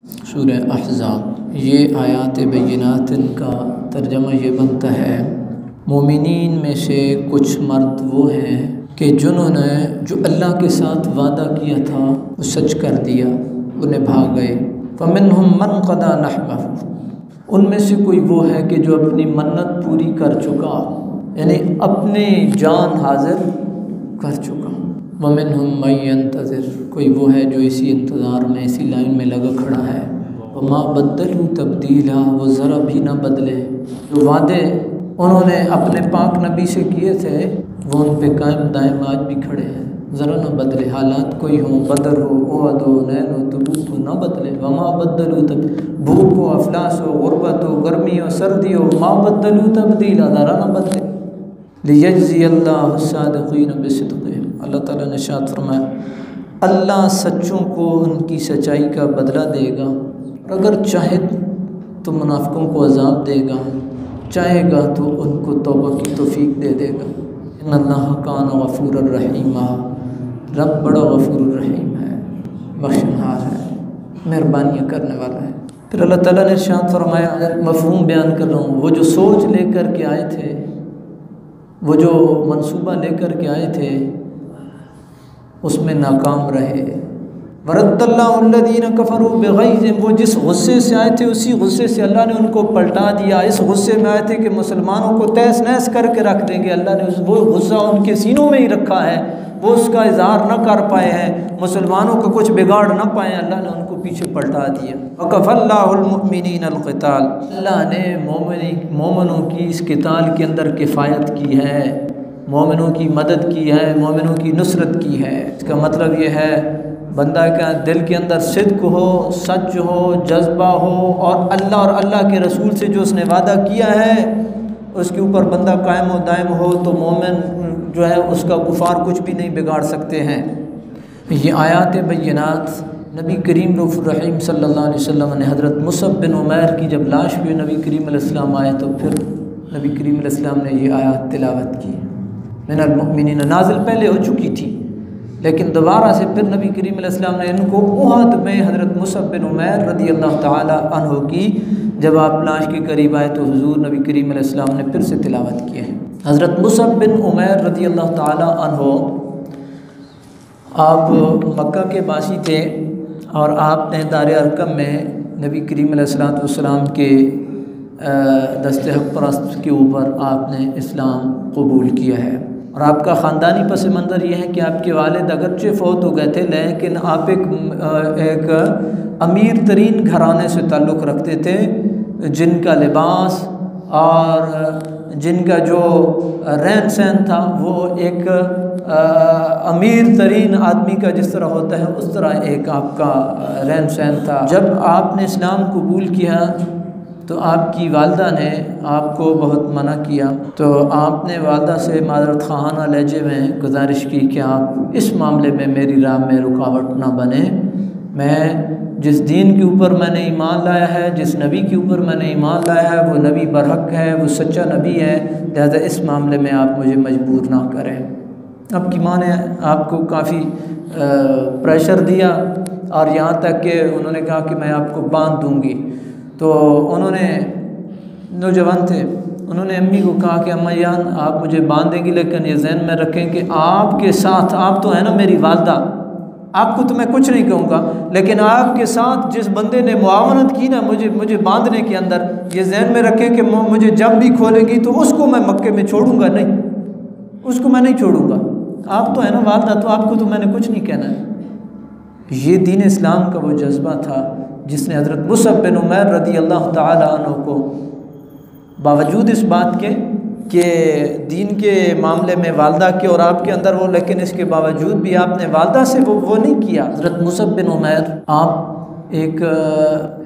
सूरह अहज़ाब। ये आयात बय्यिनात का तर्जमा ये बनता है, मोमिनीन में से कुछ मर्द वो हैं कि जिन्होंने जो अल्लाह के साथ वादा किया था वो सच कर दिया, वो निभा गए। फ़मिनहुम मन क़दा नहबहु, उनमें से कोई वो है कि जो अपनी मन्नत पूरी कर चुका, यानी अपनी जान हाजिर कर चुका। वमिनहुम मन यंतज़िर, कोई वो है जो इसी इंतज़ार में, इसी लाइन में लगा खड़ा है। वमा बद्दलू तब्दीला, वो ज़रा भी ना बदले। जो वादे उन्होंने अपने पाक नबी से किए थे वो उन पे कायम दायम आज भी खड़े हैं, ज़रा ना बदले। हालात कोई हो, बदर हो, ओहद हो, नैन हो, तबूक हो, ना बदले। वमा बद्दलू तब भूख हो, अफलास हो, गुरबत हो, गर्मी हो, सर्दी हो, मा बद्दलू तब्दीला, ज़रा ना बदले। लियज्ज़ी अल्लाहु सादिक़ीन बिसिद्क़िहिम, अल्लाह ताला ने इरशाद फरमाया, अल्लाह सच्चों को उनकी सच्चाई का बदला देगा, और अगर चाहे तो मुनाफिकों को अज़ाब देगा, चाहेगा तो उनको तौबा की तौफीक दे देगा। इन्नल्लाह कान गफ़ूरर रहीमा, रब बड़ा गफ़ूर रहीम है, बख्शनहार है, मेहरबानियाँ करने वाला है। फिर अल्लाह ताला ने इरशाद फरमाया, मफ़हूम बयान कर रहा हूँ, वो जो सोच लेकर के आए थे, वो जो मंसूबा लेकर के आए थे उसमें नाकाम रहे। वरद्दल्लाहुल्लज़ीना कफ़रू बिग़ैज़िहिम, वो जिस गुस्से से आए थे उसी गुस्से से अल्लाह ने उनको पलटा दिया। इस गुस्से में आए थे कि मुसलमानों को तहस नहस करके रख देंगे, अल्लाह ने वो गुस्सा उनके सीनों में ही रखा है, वो उसका इज़हार न कर पाए हैं, मुसलमानों को कुछ बिगाड़ न पाए, अल्लाह ने उनको पीछे पलटा दिया। वकफ़ल्लाहुल मुमिनीनल क़िताल, अल्लाह ने मोमिनों की इस क़िताल के अंदर किफ़ायत की है, मोमिनों की मदद की है, मोमिनों की नुसरत की है। इसका मतलब ये है बंदा का दिल के अंदर सिद्क़ हो, सच हो, जज्बा हो, और अल्लाह के रसूल से जो उसने वादा किया है उसके ऊपर बंदा कायम व दायम हो, तो मोमिन जो है उसका कुफार कुछ भी नहीं बिगाड़ सकते हैं। ये आयात बय्यिनात नबी करीम रऊफ़ुर रहीम सल्लल्लाहु अलैहि वसल्लम ने हज़रत मुसअब बिन उमैर की जब लाश पे नबी करीम अलैहिस्सलाम आए तो फिर नबी करीम अलैहिस्सलाम ने ये आयात तिलावत की। मिनल मुमिनीन नाज़िल पहले हो चुकी थी, लेकिन दोबारा से फिर नबी करीम अलैहिस्सलाम ने इनको उहद में हज़रत मुसअब बिन उमैर रज़ियल्लाहु ताला अन्हु की जब आप लाश के करीब आए तो हुज़ूर नबी करीम अलैहिस्सलाम ने फिर से तिलावत किया है। हज़रत मुसअब बिन उमैर रज़ियल्लाहु ताला अन्हु, आप मक्का के बासी थे और आपने दार अरकम में नबी करीम अलैहिस्सलातु वस्सलाम के दस्ते हक़ परस्त के ऊपर आपने इस्लाम कबूल किया है। और आपका ख़ानदानी पस मंज़र ये है कि आपके वालिद अगरचे फ़ौत हो गए थे, लेकिन आप एक अमीर तरीन घराने से ताल्लुक़ रखते थे, जिनका लिबास और जिनका जो रहन सहन था वो एक अमीर तरीन आदमी का जिस तरह होता है उस तरह एक आपका रहन सहन था। जब आपने इस्लाम कबूल किया तो आपकी वालदा ने आपको बहुत मना किया, तो आपने वालदा से माज़रत ख़ाना लहजे में गुजारिश की कि आप इस मामले में मेरी राह में रुकावट ना बने। मैं जिस दीन के ऊपर मैंने ईमान लाया है, जिस नबी के ऊपर मैंने ईमान लाया है वो नबी बरहक है, वो सच्चा नबी है, लिहाजा इस मामले में आप मुझे मजबूर ना करें। आपकी माँ ने आपको काफ़ी प्रेशर दिया और यहाँ तक कि उन्होंने कहा कि मैं आपको बांध दूँगी। तो उन्होंने, नौजवान थे, उन्होंने अम्मी को कहा कि अम्मा जान आप मुझे बांध देंगी, लेकिन ये ज़हन में रखें कि आपके साथ, आप तो है ना मेरी वालदा, आपको तो मैं कुछ नहीं कहूँगा, लेकिन आपके साथ जिस बंदे ने मुआवनत की ना मुझे बांधने के अंदर, ये ज़हन में रखें कि मुझे जब भी खोलेंगी तो उसको मैं मक्के में छोड़ूंगा नहीं, उसको मैं नहीं छोड़ूंगा। आप तो है ना वालदा, तो आपको तो मैंने कुछ नहीं कहना है। ये दीन इस्लाम का वो जज्बा था जिसने हज़रत मुसअब बिन उमैर रज़ियल्लाहु ताला अन्हु को बावजूद इस बात के कि दीन के मामले में वालदा के और आपके अंदर वो, लेकिन इसके बावजूद भी आपने वालदा से वो नहीं किया। हज़रत मुसअब बिन उमैर आप एक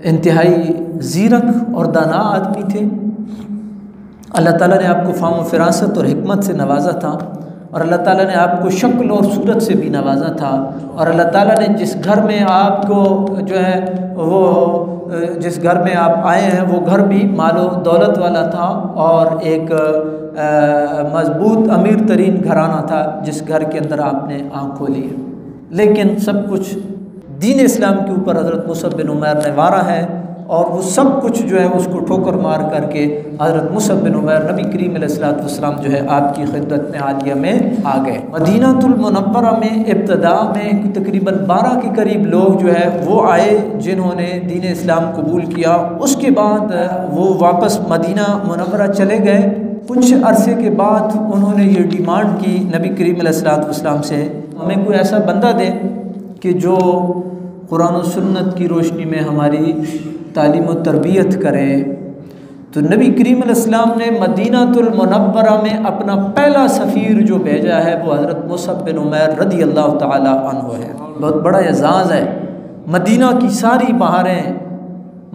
इंतहाई ज़ीरक और दाना आदमी थे। अल्लाह ताला ने आपको फ़ाम व फ़िरासत और हिकमत से नवाजा था, और अल्लाह ताला ने आपको शक्ल और सूरत से भी नवाजा था, और अल्लाह ताला ने जिस घर में आपको जो है वो जिस घर में आप आए हैं वो घर भी मालो दौलत वाला था और एक मजबूत अमीर तरीन घराना था जिस घर के अंदर आपने आँख खोली है। लेकिन सब कुछ दीन इस्लाम के ऊपर हज़रत मुसअब बिन उमैर ने वारा है, और वो सब कुछ जो है उसको ठोकर मार करके हज़रत मुसअब बिन उमैर नबी करीम अलैहिस्सलातु वस्सलाम जो है आपकी खिदमत में आलिया में आ गए। मदीनातुल मुनव्वरा में इब्तदा में तकरीबन 12 के करीब लोग जो है वो आए जिन्होंने दीन इस्लाम कबूल किया। उसके बाद वो वापस मदीना मुनव्वरा चले गए। कुछ अरसे के बाद उन्होंने ये डिमांड की नबी करीम अलैहिस्सलातु वस्सलाम से, हमें कोई ऐसा बंदा दे कि जो कुरान और सुन्नत की रोशनी में हमारी तालीम और तरबियत करें। तो नबी करीम अलैहिस्सलाम ने मदीनातुल मुनव्वरा में अपना पहला सफ़ीर जो भेजा है वो हज़रत मुसअब बिन उमैर रदी अल्लाह ताला अन्हु है। बहुत बड़ा एजाज़ है। मदीना की सारी बहारें,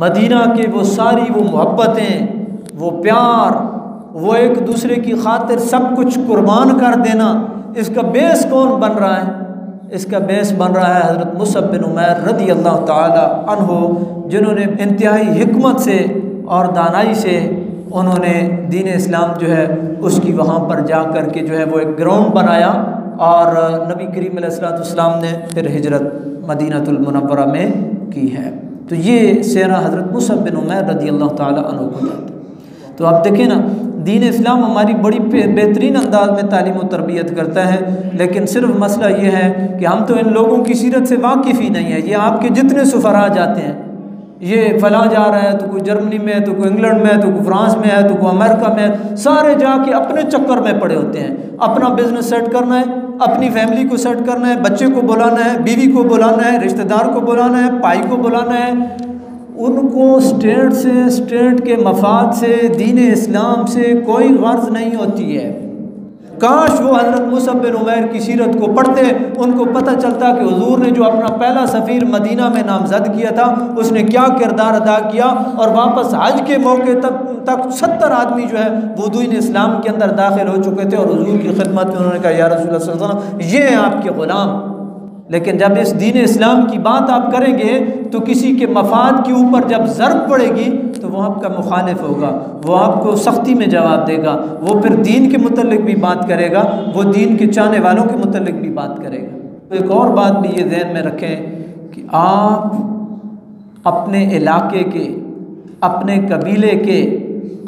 मदीना के वो सारी वो मोहब्बतें, वो प्यार, वो एक दूसरे की खातिर सब कुछ कुर्बान कर देना, इसका बेस कौन बन रहा है? इसका बेस बन रहा है हज़रत मुसअब बिन उमैर रदी अल्लाह ताला अन्हु, जिन्होंने इंतहाई हिकमत से और दानाई से उन्होंने दीन इस्लाम जो है उसकी वहाँ पर जा कर के जो है वो एक ग्राउंड बनाया, और नबी करीम अलैहिस्सलातु वस्सलाम ने फिर हिजरत मदीनातुल मुनव्वरा में की है। तो ये सेरा हज़रत मुसअब बिन उमैर रदी अल्लाह ताला अन्हु को जाता है। तो आप देखें ना, दीन इस्लाम हमारी बड़ी बेहतरीन अंदाज में तालीम और तरबियत करता है, लेकिन सिर्फ मसला ये है कि हम तो इन लोगों की सीरत से वाकिफ़ ही नहीं है। ये आपके जितने सुफरा जाते हैं, ये फला जा रहा है तो कोई जर्मनी में है, तो कोई इंग्लैंड में है, तो कोई फ्रांस में है, तो कोई अमेरिका में है, सारे जाके अपने चक्कर में पड़े होते हैं। अपना बिजनेस सेट करना है, अपनी फैमिली को सेट करना है, बच्चे को बुलाना है, बीवी को बुलाना है, रिश्तेदार को बुलाना है, भाई को बुलाना है। उनको स्टेट से, स्टेट के मफाद से, दीन इस्लाम से कोई गर्ज नहीं होती है। काश वो हज़रत मुसअब बिन उमैर की सीरत को पढ़ते, उनको पता चलता कि हुजूर ने जो अपना पहला सफ़ीर मदीना में नामज़द किया था उसने क्या किरदार अदा किया, और वापस हज के मौके तक 70 आदमी जो है वो दीन इस्लाम के अंदर दाखिल हो चुके थे, और हुजूर की खिदमत में उन्होंने कहा या रसूलुल्लाह सल्लल्लाहु अलैहि वसल्लम ये हैं आपके ग़ुलाम। लेकिन जब इस दीन इस्लाम की बात आप करेंगे तो किसी के मफाद के ऊपर जब ज़रब पड़ेगी तो वो आपका मुखालिफ होगा, वो आपको सख्ती में जवाब देगा, वो फिर दीन के मुतल्लिक भी बात करेगा, वो दीन के चाहने वालों के मुतल्लिक भी बात करेगा। तो एक और बात भी ये ज़हन में रखें कि आप अपने इलाके के, अपने कबीले के,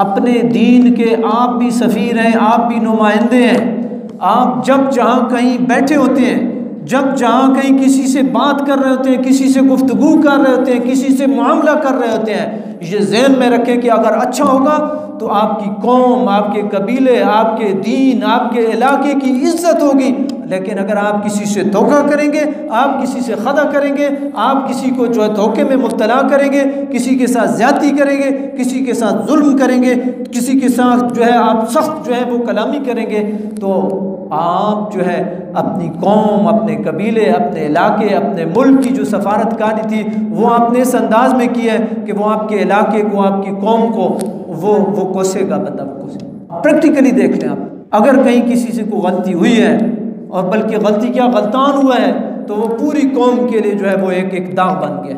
अपने दीन के आप भी सफ़ीर हैं, आप भी नुमाइंदे हैं। आप जब जहाँ कहीं बैठे होते हैं, जब जहाँ कहीं किसी से बात कर रहे होते हैं, किसी से गुफ्तगू कर रहे होते हैं, किसी से मुआमला कर रहे होते हैं, ये ज़हन में रखें कि अगर अच्छा होगा तो आपकी कौम, आपके कबीले, आपके दीन, आपके इलाके की इज्जत होगी। लेकिन अगर आप किसी से धोखा करेंगे, आप किसी से खदा करेंगे, आप किसी को जो है धोखे में मुब्तला करेंगे, किसी के साथ ज़्यादती करेंगे, किसी के साथ जुल्म करेंगे, किसी के साथ जो है आप सख्त जो है वो कलामी करेंगे, तो आप जो है अपनी कौम, अपने कबीले, अपने इलाके, अपने मुल्क की जो सफारतकारी थी वो आपने इस अंदाज में की है कि वो आपके इलाके को, आपकी कौम को वो कोसेगा, बंदा वो कोसेगा। प्रैक्टिकली देख लें आप, अगर कहीं किसी से कोई गलती हुई है, और बल्कि गलती क्या गलतान हुआ है, तो वो पूरी कौम के लिए जो है वो एक दाग बन गया,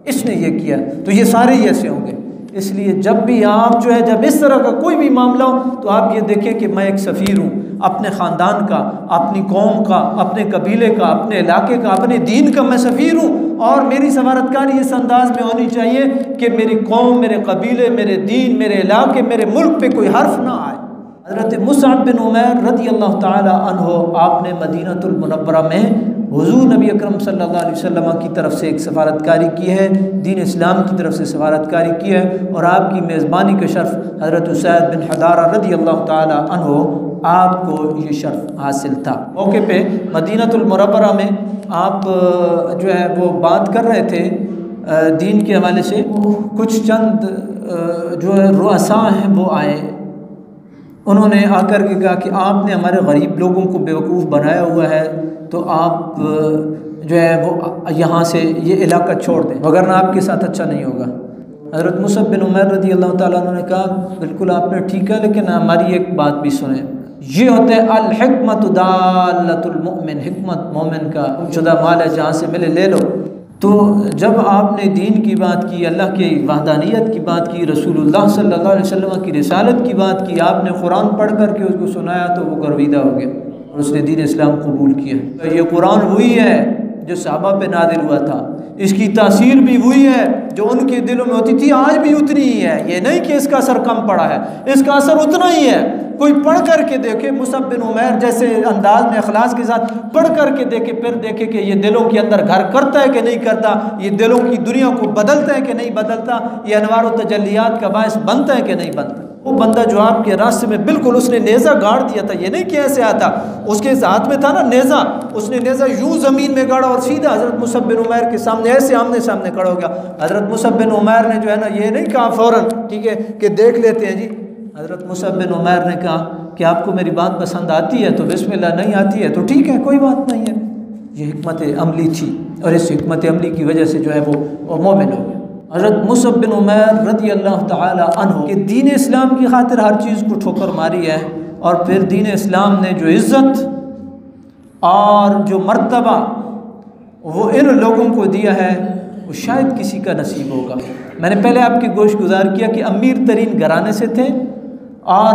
इसने ये किया, तो ये सारे ही ऐसे होंगे। इसलिए जब भी आप जो है, जब इस तरह का कोई भी मामला हो तो आप ये देखें कि मैं एक सफ़ीर हूँ अपने ख़ानदान का, अपनी कौम का, अपने कबीले का, अपने इलाके का, अपने दीन का मैं सफ़ीर हूँ, और मेरी सफारतकारी इस अंदाज में होनी चाहिए कि मेरी कौम, मेरे कबीले, मेरे दीन, मेरे इलाके, मेरे मुल्क पे कोई हर्फ ना आए। हज़रत मुसअब बिन उमैर रदी अल्लाह ताला अन्हु, आपने मदीनातुल मुनव्वरा में हुज़ूर नबी अकरम सल्लल्लाहु अलैहि वसल्लम की तरफ से एक सफारतकारी की है, दीन इस्लाम की तरफ से सफारतकारी की है, और आपकी मेज़बानी का शर्फ़ हज़रत उसैद बिन हदारा रदी अल्लाह ताला अन्हु आपको ये शर्फ़ हासिल था। मौके पे मदीनातुल मुनव्वरा में आप जो है वो बात कर रहे थे दीन के हवाले से। कुछ चंद जो है रुअसा हैं वो आए, उन्होंने आकर के कहा कि आपने हमारे गरीब लोगों को बेवकूफ़ बनाया हुआ है, तो आप जो है वो यहाँ से ये इलाका छोड़ दें, वगरना आपके साथ अच्छा नहीं होगा। हज़रत मुसअब बिन उमैर रदी अल्लाह ताला अन्हु ने कहा बिल्कुल आपने ठीक है, लेकिन हमारी एक बात भी सुने। ये होता है अल हिकमत दालतुल मुमिन, हिकमत मोमिन का शुदा माल है, जहाँ से मिले ले लो। तो जब आपने दीन की बात की, अल्लाह की वहदानियत की बात की, रसूलुल्लाह सल्लल्लाहु अलैहि वसल्लम की रिसालत की बात की, आपने कुरान पढ़ कर के उसको सुनाया, तो वो गर्विदा हो गया और उसने दीन इस्लाम कबूल किया। तो ये कुरान वही है जो सहाबा पे नाज़िल हुआ था, इसकी तासीर भी वही है जो उनके दिलों में होती थी, आज भी उतनी ही है। ये नहीं कि इसका असर कम पड़ा है, इसका असर उतना ही है। कोई पढ़ करके देखे, मुसअब बिन उमैर जैसे अंदाज में इखलास के साथ पढ़ करके देखे, फिर देखे कि ये दिलों के अंदर घर करता है कि नहीं करता, ये दिलों की दुनिया को बदलता है कि नहीं बदलता, ये अनवार व तजल्लियात का बायस बनता है कि नहीं बनता। वो बंदा जो आपके रास्ते में बिल्कुल उसने नेज़ा गाड़ दिया था, ये नहीं कि ऐसे आता, उसके हाथ में था ना नेज़ा, उसने नेज़ा यूं ज़मीन में गाड़ा और सीधा हज़रत मुसअब बिन उमैर के सामने ऐसे आमने सामने खड़ा हो गया। हज़रत मुसअब बिन उमैर ने जो है ना, ये नहीं कहा फ़ौरन ठीक है कि देख लेते हैं जी। हज़रत मुसअब बिन उमैर ने कहा कि आपको मेरी बात पसंद आती है तो बिस्मिल्लाह, नहीं आती है तो ठीक है, कोई बात नहीं है। ये हिकमत अमली थी और इस हिकमत अमली की वजह से जो है वो मोमिन हो गया। हज़रत मुसअब बिन उमैर रज़ी अल्लाह तआला अन्हु के दीन इस्लाम की खातिर हर चीज़ को ठोकर मारी है, और फिर दीन इस्लाम ने जो इज़्ज़त और जो मर्तबा वो इन लोगों को दिया है वो शायद किसी का नसीब होगा। मैंने पहले आपकी गोश गुजार किया कि अमीर तरीन घराने से थे, और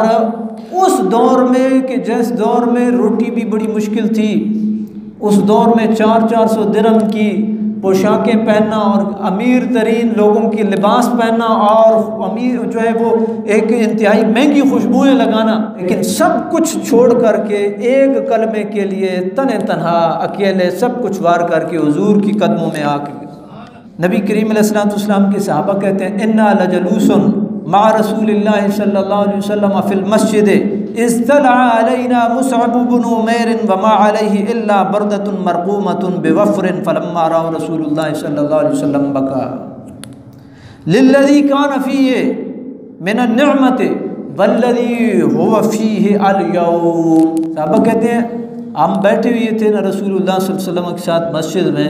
उस दौर में कि जिस दौर में रोटी भी बड़ी मुश्किल थी, उस दौर में 400 दिरहम की पोशाकें पहनना और अमीर तरीन लोगों की लिबास पहनना, और अमीर जो है वो एक इंतहाई महंगी खुशबुएं लगाना, लेकिन सब कुछ छोड़ करके एक कलमे के लिए तने तनहा अकेले सब कुछ वार करके हुजूर की कदमों में आके नबी करीम अलैहिस्सलाम के सहाबा कहते हैं, इन्ना लजलूसन मा रसूलिल्लाह सल्लल्लाहु अलैहि वसल्लम फिल मस्जिद इज़्तला अलैना मुसअब बिन उमैर व मा अलैहि इल्ला बरदतुन मरक़ूमतुन बिवफ़रिन फलम्मा रअव रसूलुल्लाह सल्लल्लाहु अलैहि वसल्लम बका लिल्लज़ी कान फ़ीहि मिन अन्निअमति वल्लज़ी हुवा फ़ीहि अल-यौम। सहाबा कहते हैं हम बैठे हुए थे ना रसूलुल्लाह सल्लल्लाहु अलैहि वसल्लम के साथ मस्जिद में,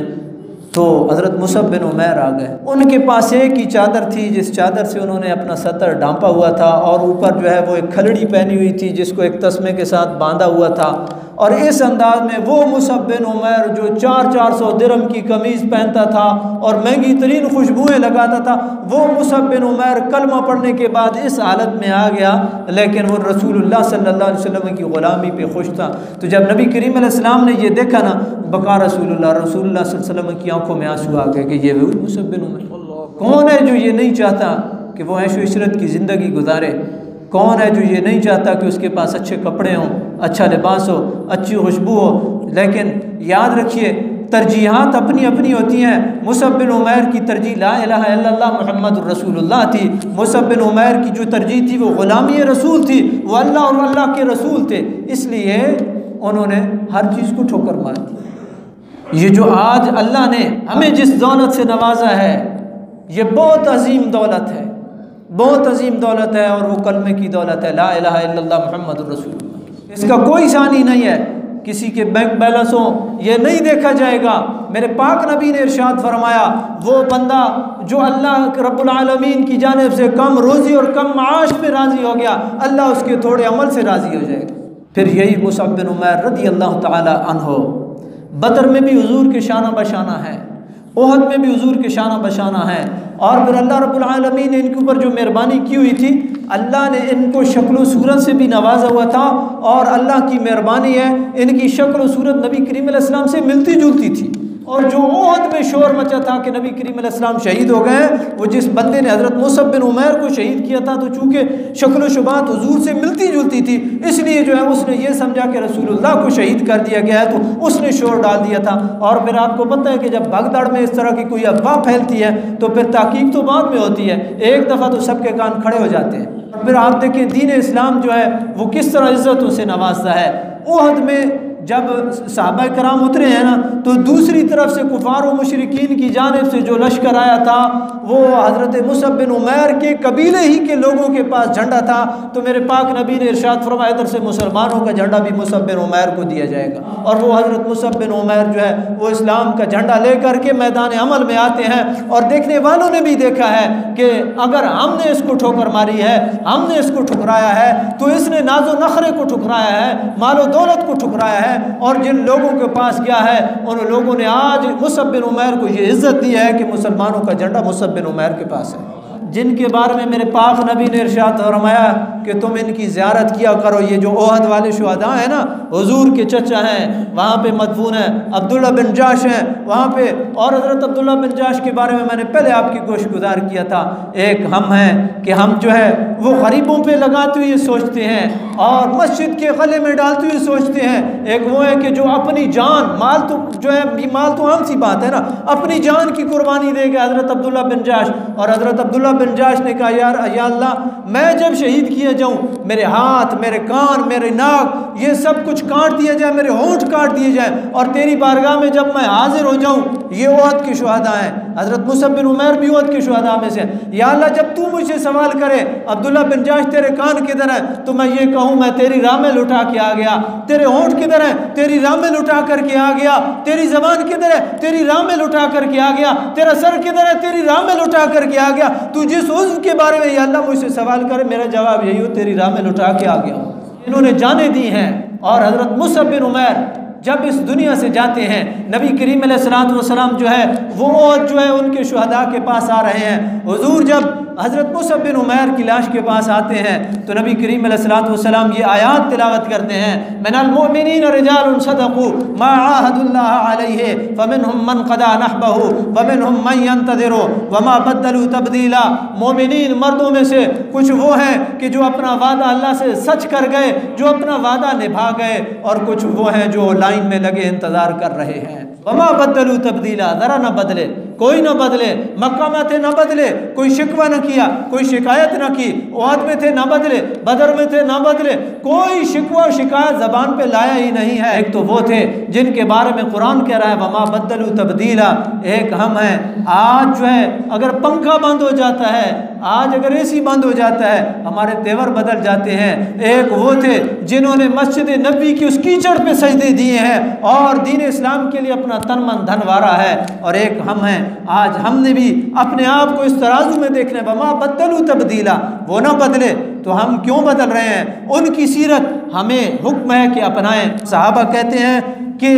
तो हज़रत मुसअब बिन उमैर आ गए। उनके पास एक ही चादर थी, जिस चादर से उन्होंने अपना सतर ढांपा हुआ था, और ऊपर जो है वो एक खलड़ी पहनी हुई थी जिसको एक तस्मे के साथ बांधा हुआ था। और इस अंदाज में वो मुसअब बिन उमैर जो 400 दिरहम की कमीज़ पहनता था और महंगी तरीन खुशबुएँ लगाता था, वो मुसअब बिन उमैर कलमा पढ़ने के बाद इस हालत में आ गया, लेकिन वो रसूलुल्लाह सल्लल्लाहु अलैहि वसल्लम की ग़ुलामी पे खुश था। तो जब नबी करीम अलैहिस्सलाम ने ये देखा ना, बका रसूलुल्लाह सल्लल्लाहु अलैहि वसल्लम की आंखों में आंसू आ गए कि ये वही मुसअब बिन उमैर। कौन है जो ये नहीं चाहता कि वो ऐशो इशरत की ज़िंदगी गुजारे? कौन है जो ये नहीं चाहता कि उसके पास अच्छे कपड़े हों, अच्छा लिबास हो, अच्छी खुशबू हो? लेकिन याद रखिए तरजीहात अपनी अपनी होती हैं। मुसअब बिन उमैर की तरजीह ला इलाहा इल्लल्लाह मुहम्मदुर रसूलुल्लाह थी। मुसअब बिन उमैर की जो तरजीह थी वो ग़ुलामी रसूल थी, वो अल्लाह और अल्लाह के रसूल थे, इसलिए उन्होंने हर चीज़ को ठोकर मार दी। ये जो आज अल्लाह ने हमें जिस दौलत से नवाजा है, ये बहुत अजीम दौलत है, बहुत अजीम दौलत है, और वो कलमे की दौलत है, ला इलाहा इल्लल्लाह मुहम्मदुर रसूलुल्लाह। इसका कोई सानी नहीं है, किसी के बैंक बैलेंस हो ये नहीं देखा जाएगा। मेरे पाक नबी ने इरशाद फरमाया, वो बंदा जो अल्लाह रब्बुल आलमीन की जानिब से कम रोज़ी और कम माश पे राज़ी हो गया, अल्लाह उसके थोड़े अमल से राज़ी हो जाएगा। फिर यही मुसअब बिन उमैर रज़ी अल्लाह तआला अन्हु बदर में भी हुजूर के शाना बशाना है, ओहद में भी हुजूर के शाना बशाना है, और फिर अल्लाह रब्बुल आलमीन ने इनके ऊपर जो मेहरबानी की हुई थी, अल्लाह ने इनको शक्ल सूरत से भी नवाजा हुआ था, और अल्लाह की मेहरबानी है इनकी शक्ल सूरत नबी करीम अलैहि सलाम से मिलती जुलती थी। और जो ओहद में शोर मचा था कि नबी करीम अलैहि सलाम शहीद हो गए, वो जिस बंदे ने हज़रत मुसअब बिन उमैर को शहीद किया था, तो चूँकि शक्ल शुबात हुजूर से मिलती जुलती थी, इसलिए जो है उसने ये समझा कि रसूलुल्लाह को शहीद कर दिया गया है, तो उसने शोर डाल दिया था। और फिर आपको पता है कि जब भगदड़ में इस तरह की कोई अफवाह फैलती है तो फिर तहकीक तो बाद में होती है, एक दफ़ा तो सबके कान खड़े हो जाते हैं। और फिर आप देखें दीन इस्लाम जो है वो किस तरह इज़्ज़तों से नवाजता है। ओहद में जब सहाबा कराम उतरे हैं ना, तो दूसरी तरफ से कुफार व मुशरिकीन की जानिब से जो लश्कर आया था, वो हज़रत मुसअब बिन उमैर के कबीले ही के लोगों के पास झंडा था। तो मेरे पाक नबी ने इरशाद फरमाया, इधर से मुसलमानों का झंडा भी मुसअब बिन उमैर को दिया जाएगा। और वो हज़रत मुसअब बिन उमैर जो है वो इस्लाम का झंडा लेकर के मैदान अमल में आते हैं, और देखने वालों ने भी देखा है कि अगर हमने इसको ठोकर मारी है, हमने इसको ठुकराया है, तो इसने नाजो नखरे को ठुकराया है, मालो दौलत को ठुकराया है। और जिन लोगों के पास गया है उन लोगों ने आज मुसअब बिन उमैर को ये इज़्ज़त दी है कि मुसलमानों का झंडा मुसअब बिन उमैर के पास है, जिनके बारे में मेरे पाक नबी ने इरशाद फरमाया कि तुम इनकी ज़ियारत किया करो। ये जो ओहद वाले शुहदा हैं ना, हुजूर के चचा हैं, वहाँ पे मदफून है, अब्दुल्ला बिन जाश हैं वहाँ पे। और हज़रत अब्दुल्ला बिन जाश के बारे में मैंने पहले आपकी गोशगुजार किया था। एक हम हैं कि हम जो है वो गरीबों पे लगाते हुए सोचते हैं और मस्जिद के गले में डालते हुए सोचते हैं। एक वो है कि जो अपनी जान, माल तो जो है, माल तो आम सी बात है ना, अपनी जान की कुर्बानी दे गए हज़रत अब्दुल्ला बिन जाश। और हज़रत अब्दुल्ला बिन जाश ने कहा, यार या अल्लाह, मैं जब शहीद किए जाऊँ, मेरे हाथ, मेरे कान, मेरे नाक, ये सब कुछ काट दिया जाए, मेरे होंठ काट दिए जाए, और तेरी बारगाह में जब मैं हाजिर हो जाऊँ, ये ओहद के शुहदा हैं। हज़रत मुसअब बिन उमैर भी ओहद के शुहदा में से। या अल्लाह, जब तू मुझे सवाल करे अब्दुल्ला बिन जाश तेरे कान किधर है, तो मैं ये कहूँ मैं तेरी राह में लुटा के आ गया। तेरे होंठ किधर है, तेरी राह में लुटा करके आ गया। तेरी ज़बान किधर है, तेरी राह में लुटा करके आ गया। तेरा सर किधर है, तेरी राह में लुटा करके आ गया। तू जिस उज़्व के बारे में या अल्लाह मुझसे सवाल करे, मेरा जवाब यही हो, तेरी राह में लुटा के आ गया। इन्होंने जाने दी हैं। और हज़रत मुसअब बिन उमैर जब इस दुनिया से जाते हैं, नबी करीम अलैहिस्सलाम जो है वो जो है उनके शुहदा के पास आ रहे हैं। हुजूर जब हज़रत मुसअब बिन उमैर की लाश के पास आते हैं तो नबी करीम अलैहिस्सलाम ये आयात तिलावत करते हैं, मिनल मुअमिनीन रिजालुन सदक़ू मा आहदुल्लाह अलैहि फमिनहुम मन क़दा नहबहु वमिनहुम मन यंतज़िरु वमा बद्दलू तब्दीला। मोमिनीन मर्दों में से कुछ वो हैं कि जो अपना वादा अल्लाह से सच कर गए, जो अपना वादा निभा गए, और कुछ वो हैं जो लाइन में लगे इंतज़ार कर रहे हैं। वमा बद्दलू तब्दीला, ज़रा न बदले, कोई न बदले। मक्का में थे न बदले, कोई शिकवा न किया, कोई शिकायत न की। ओहद में थे न बदले, बदर में थे न बदले, कोई शिकवा शिकायत ज़बान पे लाया ही नहीं है। एक तो वो थे जिनके बारे में कुरान कह रहा है वमा बद्दलू तब्दीला। एक हम हैं। आज जो है अगर पंखा बंद हो जाता है, आज अगर एसी बंद हो जाता है, हमारे तेवर बदल जाते हैं। एक वो थे जिन्होंने मस्जिद नबी की उस कीचड़ पे सजदे दिए हैं और दीन इस्लाम के लिए अपना तन मन धन वारा है। और एक हम हैं, आज हमने भी अपने आप को इस तराजू में देखना है, वमा बद्दलू तब्दीला, वो ना बदले तो हम क्यों बदल रहे हैं। उनकी सीरत हमें हुक्म है कि अपनाएं। सहाबा कहते हैं कि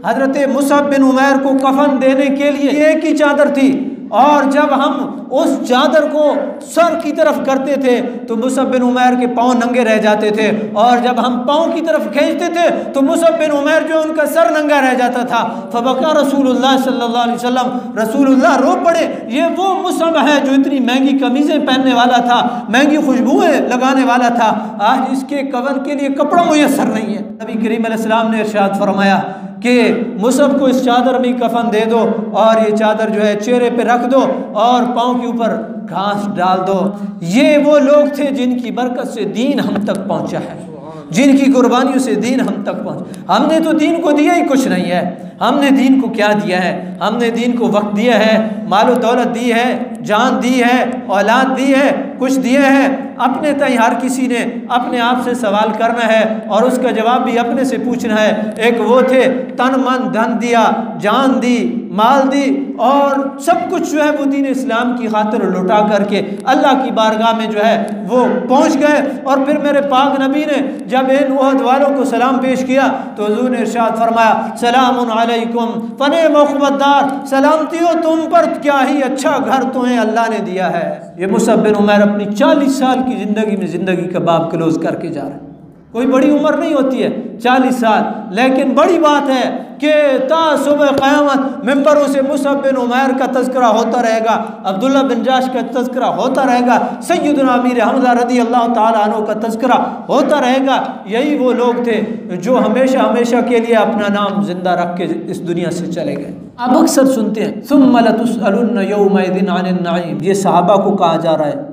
हज़रत मुसअब बिन उमैर को कफन देने के लिए एक ही चादर थी, और जब हम उस चादर को सर की तरफ करते थे तो मुसअब बिन उमैर के पाँव नंगे रह जाते थे, और जब हम पाँव की तरफ खींचते थे तो मुसअब बिन उमैर जो उनका सर नंगा रह जाता था। फबका रसूलुल्लाह सल्लल्लाहु अलैहि वसल्लम, रसूलुल्लाह रो पड़े, ये वो मुसअब है जो इतनी महंगी कमीज़ें पहनने वाला था, महंगी खुशबुएँ लगाने वाला था, आज इसके कवन के लिए कपड़ा मुयस्सर नहीं है। नबी करीम अलैहिस्सलाम ने इरशाद फरमाया कि मुसअब को इस चादर में कफन दे दो, और ये चादर जो है चेहरे पे रख दो और पाँव के ऊपर घास डाल दो। ये वो लोग थे जिनकी बरकत से दीन हम तक पहुंचा है, जिनकी कुर्बानियों से दीन हम तक पहुंचा। हमने तो दीन को दिया ही कुछ नहीं है। हमने दीन को क्या दिया है? हमने दीन को वक्त दिया है, मालो दौलत दी है, जान दी है, औलाद दी है, कुछ दिए हैं। अपने तय हर किसी ने अपने आप से सवाल करना है और उसका जवाब भी अपने से पूछना है। एक वो थे तन मन धन दिया, जान दी, माल दी, और सब कुछ जो है वो दीन इस्लाम की खातिर लुटा करके अल्लाह की बारगाह में जो है वो पहुँच गए। और फिर मेरे पाक नबी ने जब इन ओहद वालों को सलाम पेश किया तो हुजूर ने इरशाद फरमाया, सलामुन अलैकुम फने मुक़ब्बदार, सलामती हो तुम पर, क्या ही अच्छा घर तुम्हें अल्लाह ने दिया है। ये मुसअब बिन उमैर अपनी 40 साल की ज़िंदगी में ज़िंदगी का बाब क्लोज़ करके जा रहे हैं। कोई बड़ी उम्र नहीं होती है 40 साल, लेकिन बड़ी बात है कि ता सुबह क़यामत मिंबरों से मुसअब बिन उमैर का तज़किरा होता रहेगा, अब्दुल्ला बिन जाश का तज़किरा होता रहेगा, सय्यदुना अमीर हमज़ा रज़ी अल्लाह ताला अन्हु का तज़किरा होता रहेगा। यही वो लोग थे जो हमेशा हमेशा के लिए अपना नाम ज़िंदा रख के इस दुनिया से चले गए। आप अक्सर सुनते हैं सुम्मा लतुसअलुन्ना यौमइज़िन अनिन नईम, ये सहाबा को कहा जा रहा है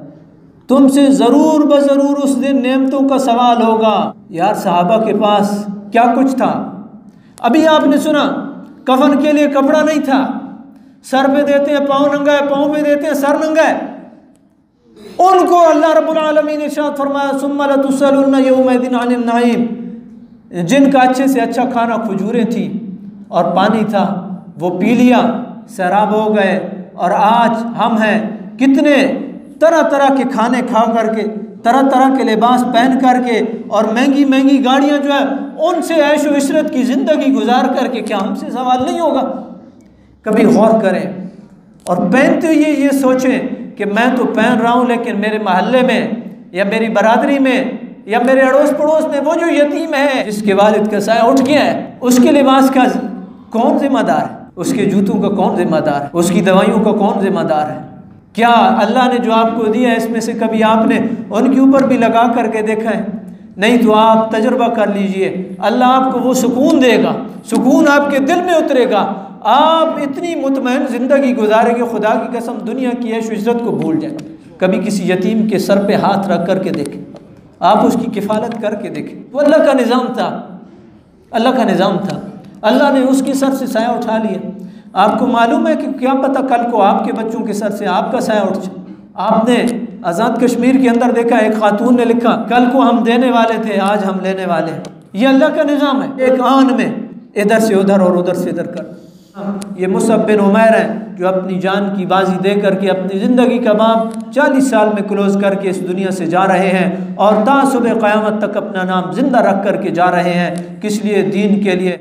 तुमसे ज़रूर बज़रूर उस दिन नेमतों का सवाल होगा। यार सहाबा के पास क्या कुछ था? अभी आपने सुना कफन के लिए कपड़ा नहीं था, सर पे देते हैं पाँव नंगा है, पाँव पे देते हैं सर नंगा है। उनको अल्लाह रब्बुल आलमीन ने इरशाद फरमाया सुम्मा लतुसअलुन्ना यौमइज़िन अनिन नईम, जिनका अच्छे से अच्छा खाना खजूरें थी और पानी था वो पी लिया, शराब हो गए। और आज हम हैं कितने तरह तरह के खाने खा करके, तरह तरह के लिबास पहन करके, और महंगी महंगी गाड़ियां जो है उनसे ऐशो इशरत की ज़िंदगी गुजार करके, क्या हमसे सवाल नहीं होगा? कभी गौर करें और पहनते हुए ये सोचें कि मैं तो पहन रहा हूँ लेकिन मेरे महल्ले में या मेरी बरादरी में या मेरे अड़ोस पड़ोस में वो जो यतीम है जिसके वालिद का साया उठ गया है, उसके लिबास का कौन जिम्मेदार है? उसके जूतों का कौन जिम्मेदार है? उसकी दवाइयों का कौन जिम्मेदार है? क्या अल्लाह ने जो आपको दिया है इसमें से कभी आपने उनके ऊपर भी लगा करके देखा है? नहीं तो आप तजुर्बा कर लीजिए, अल्लाह आपको वो सुकून देगा, सुकून आपके दिल में उतरेगा, आप इतनी मुतमईन ज़िंदगी गुजारेंगे, खुदा की कसम दुनिया की ऐश इज़्ज़त को भूल जाए। कभी किसी यतीम के सर पे हाथ रख करके देखें, आप उसकी किफ़ालत करके देखें। वो अल्लाह का निज़ाम था, अल्लाह का निज़ाम था, अल्लाह ने उसके सर से साया उठा लिया। आपको मालूम है कि क्या पता कल को आपके बच्चों के सर से आपका साया उठ जाए। आपने आज़ाद कश्मीर के अंदर देखा, एक खातून ने लिखा, कल को हम देने वाले थे, आज हम लेने वाले हैं। ये अल्लाह का निज़ाम है, एक आन में इधर से उधर और उधर से इधर कर। ये मुसअब बिन उमैर हैं जो अपनी जान की बाजी दे करके अपनी ज़िंदगी का बाब 40 साल में क्लोज़ करके इस दुनिया से जा रहे हैं और ता सुबह क़यामत तक अपना नाम ज़िंदा रख करके जा रहे हैं। किस लिए? दीन के लिए।